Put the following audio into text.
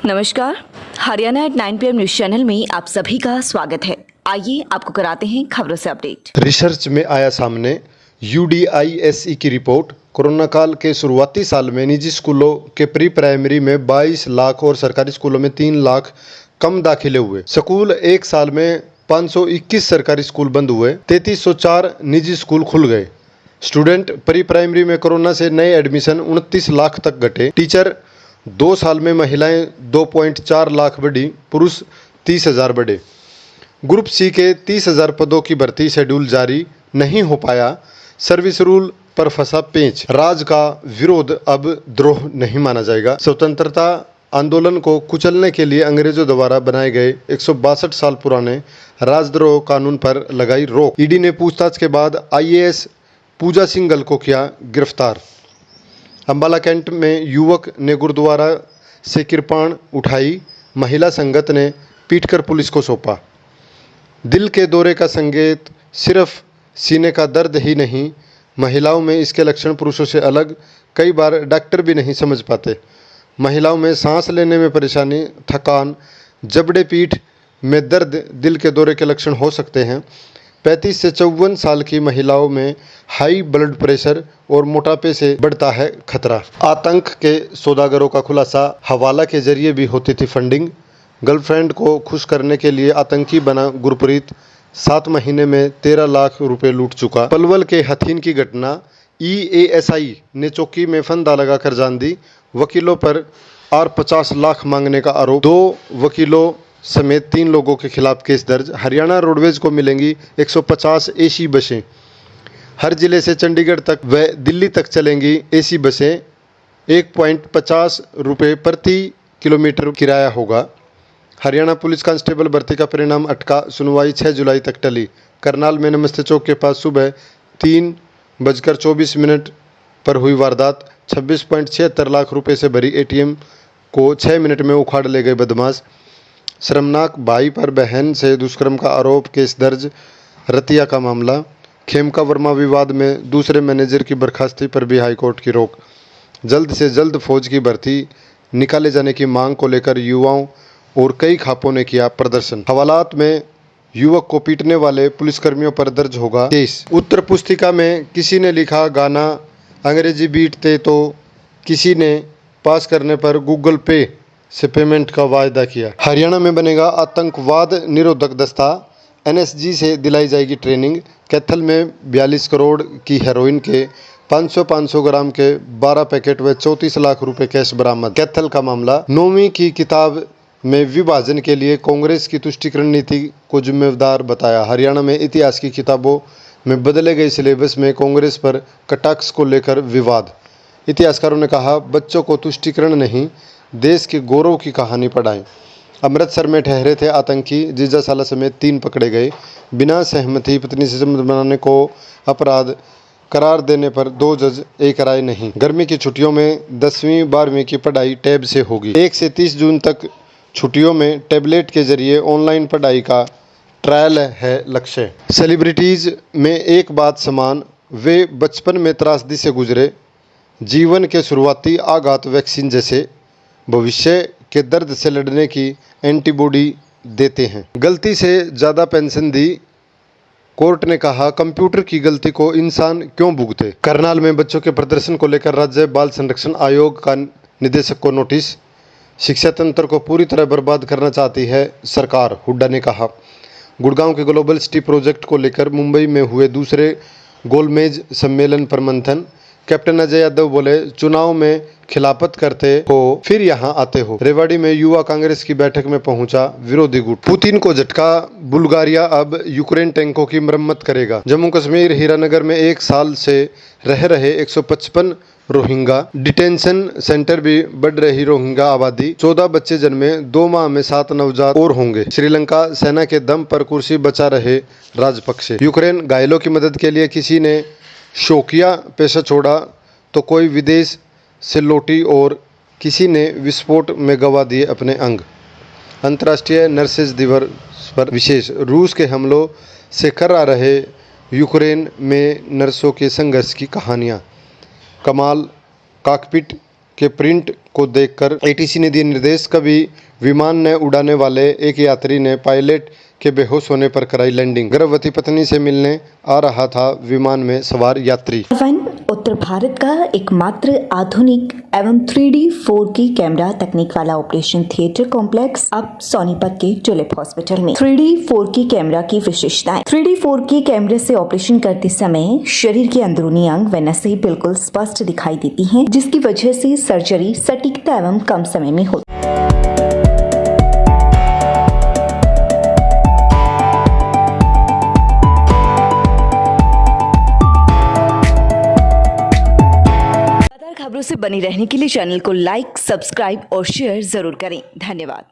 नमस्कार, Haryana at 9 PM news channel में आप सभी का स्वागत है। आइए आपको कराते हैं खबरों से अपडेट। रिसर्च में आया सामने UDISE की रिपोर्ट। कोरोना काल के शुरुआती साल में निजी स्कूलों के प्री प्राइमरी में 22 लाख और सरकारी स्कूलों में 3 लाख कम दाखिले हुए। स्कूल एक साल में 521 सरकारी स्कूल बंद हुए, 3304 निजी स्कूल खुल गए। स्टूडेंट प्री प्राइमरी में कोरोना से नए एडमिशन 29 लाख तक घटे। टीचर 2 साल में महिलाएं 2.4 लाख बढ़ी, पुरुष 30,000 बढ़े। ग्रुप सी के 30,000 पदों की भर्ती शेड्यूल जारी नहीं हो पाया। सर्विस रूल पर फंसा पेंच। राज का विरोध अब द्रोह नहीं माना जाएगा। स्वतंत्रता आंदोलन को कुचलने के लिए अंग्रेजों द्वारा बनाए गए 162 साल पुराने राजद्रोह कानून पर लगाई रोक। ईडी ने पूछताछ के बाद IAS पूजा सिंघल को किया गिरफ्तार। अंबाला कैंट में युवक ने गुरुद्वारा से कृपाण उठाई, महिला संगत ने पीटकर पुलिस को सौंपा। दिल के दौरे का संकेत सिर्फ सीने का दर्द ही नहीं, महिलाओं में इसके लक्षण पुरुषों से अलग, कई बार डॉक्टर भी नहीं समझ पाते। महिलाओं में सांस लेने में परेशानी, थकान, जबड़े पीठ में दर्द दिल के दौरे के लक्षण हो सकते हैं। 35 से 54 साल की महिलाओं में हाई ब्लड प्रेशर और मोटापे से बढ़ता है खतरा। आतंक के सौदागरों का खुलासा, हवाला के जरिए भी होती थी फंडिंग। गर्लफ्रेंड को खुश करने के लिए आतंकी बना गुरप्रीत, 7 महीने में 13 लाख रुपए लूट चुका। पलवल के हथीन की घटना, EASI ने चौकी में फंदा लगाकर जान दी। वकीलों पर 50 लाख मांगने का आरोप, 2 वकीलों समेत 3 लोगों के खिलाफ केस दर्ज। हरियाणा रोडवेज को मिलेंगी 150 AC बसें। हर जिले से चंडीगढ़ तक व दिल्ली तक चलेंगी AC बसें। 1.50 रुपये प्रति किलोमीटर किराया होगा। हरियाणा पुलिस कांस्टेबल भर्ती का परिणाम अटका, सुनवाई 6 जुलाई तक टली। करनाल में नमस्ते चौक के पास सुबह 3:24 पर हुई वारदात। 26.76 लाख रुपए से भरी ATM को 6 मिनट में उखाड़ ले गए बदमाश। शर्मनाक, भाई पर बहन से दुष्कर्म का आरोप, केस दर्ज। रतिया का मामला, खेमका वर्मा विवाद में दूसरे मैनेजर की बर्खास्ती पर भी हाईकोर्ट की रोक। जल्द से जल्द फौज की भर्ती निकाले जाने की मांग को लेकर युवाओं और कई खापों ने किया प्रदर्शन। हवालात में युवक को पीटने वाले पुलिसकर्मियों पर दर्ज होगा केस। उत्तर पुस्तिका में किसी ने लिखा गाना अंग्रेजी बीट थे तो किसी ने पास करने पर गूगल पे से पेमेंट का वायदा किया। हरियाणा में बनेगा आतंकवाद निरोधक दस्ता, NSG से दिलाई जाएगी ट्रेनिंग। कैथल में 42 करोड़ की हेरोइन के 500 ग्राम के 12 पैकेट व 34 लाख रुपए कैश बरामद। कैथल का मामला, 9वीं की किताब में विभाजन के लिए कांग्रेस की तुष्टीकरण नीति को जिम्मेदार बताया। हरियाणा में इतिहास की किताबों में बदले गए सिलेबस में कांग्रेस पर कटाक्ष को लेकर विवाद। इतिहासकारों ने कहा, बच्चों को तुष्टीकरण नहीं, देश के गौरव की कहानी पढ़ाएं। अमृतसर में ठहरे थे आतंकी, जीजा साला समेत 3 पकड़े गए। बिना सहमति पत्नी से संबंध बनाने को अपराध करार देने पर 2 जज एक राय नहीं। गर्मी की छुट्टियों में 10वीं 12वीं की पढ़ाई टैब से होगी। 1 से 30 जून तक छुट्टियों में टैबलेट के जरिए ऑनलाइन पढ़ाई का ट्रायल है लक्ष्य। सेलिब्रिटीज में एक बात समान, वे बचपन में त्रासदी से गुजरे, जीवन के शुरुआती आघात वैक्सीन जैसे भविष्य के दर्द से लड़ने की एंटीबॉडी देते हैं। गलती से ज़्यादा पेंशन दी, कोर्ट ने कहा, कंप्यूटर की गलती को इंसान क्यों भुगते। करनाल में बच्चों के प्रदर्शन को लेकर राज्य बाल संरक्षण आयोग का निदेशक को नोटिस। शिक्षा तंत्र को पूरी तरह बर्बाद करना चाहती है सरकार, हुड्डा ने कहा। गुड़गांव के ग्लोबल सिटी प्रोजेक्ट को लेकर मुंबई में हुए दूसरे गोलमेज सम्मेलन पर मंथन। कैप्टन अजय यादव बोले, चुनाव में खिलाफत करते हो फिर यहां आते हो। रेवाड़ी में युवा कांग्रेस की बैठक में पहुंचा विरोधी गुट। पुतिन को झटका, बुल्गारिया अब यूक्रेन टैंकों की मरम्मत करेगा। जम्मू कश्मीर हीरानगर में 1 साल से रह रहे 155 रोहिंगा डिटेंशन सेंटर भी बढ़ रही रोहिंगा आबादी। 14 बच्चे जन्मे, 2 माह में 7 नवजात और होंगे। श्रीलंका सेना के दम पर कुर्सी बचा रहे राजपक्षे। यूक्रेन घायलों की मदद के लिए किसी ने शौकिया पेशा छोड़ा तो कोई विदेश से लौटी और किसी ने विस्फोट में गंवा दिए अपने अंग। अंतर्राष्ट्रीय नर्सेज दिवस पर विशेष, रूस के हमलों से कर्रा रहे यूक्रेन में नर्सों के संघर्ष की कहानियाँ। कमाल, कॉकपिट के प्रिंट को देखकर एटीसी ने दिए निर्देश। कभी विमान ने उड़ाने वाले एक यात्री ने पायलट के बेहोश होने पर कराई लैंडिंग। गर्भवती पत्नी से मिलने आ रहा था विमान में सवार यात्री। उत्तर भारत का एकमात्र आधुनिक एवं 3D 4K कैमरा तकनीक वाला ऑपरेशन थिएटर कॉम्प्लेक्स अब सोनीपत के टुलिप हॉस्पिटल में। 3D 4K कैमरा की विशेषताएं। 3D 4K कैमरे से ऑपरेशन करते समय शरीर के अंदरूनी अंग व नसें बिल्कुल स्पष्ट दिखाई देती हैं, जिसकी वजह से सर्जरी सटीकता एवं कम समय में होती है। खबरों से बनी रहने के लिए चैनल को लाइक, सब्सक्राइब और शेयर जरूर करें। धन्यवाद।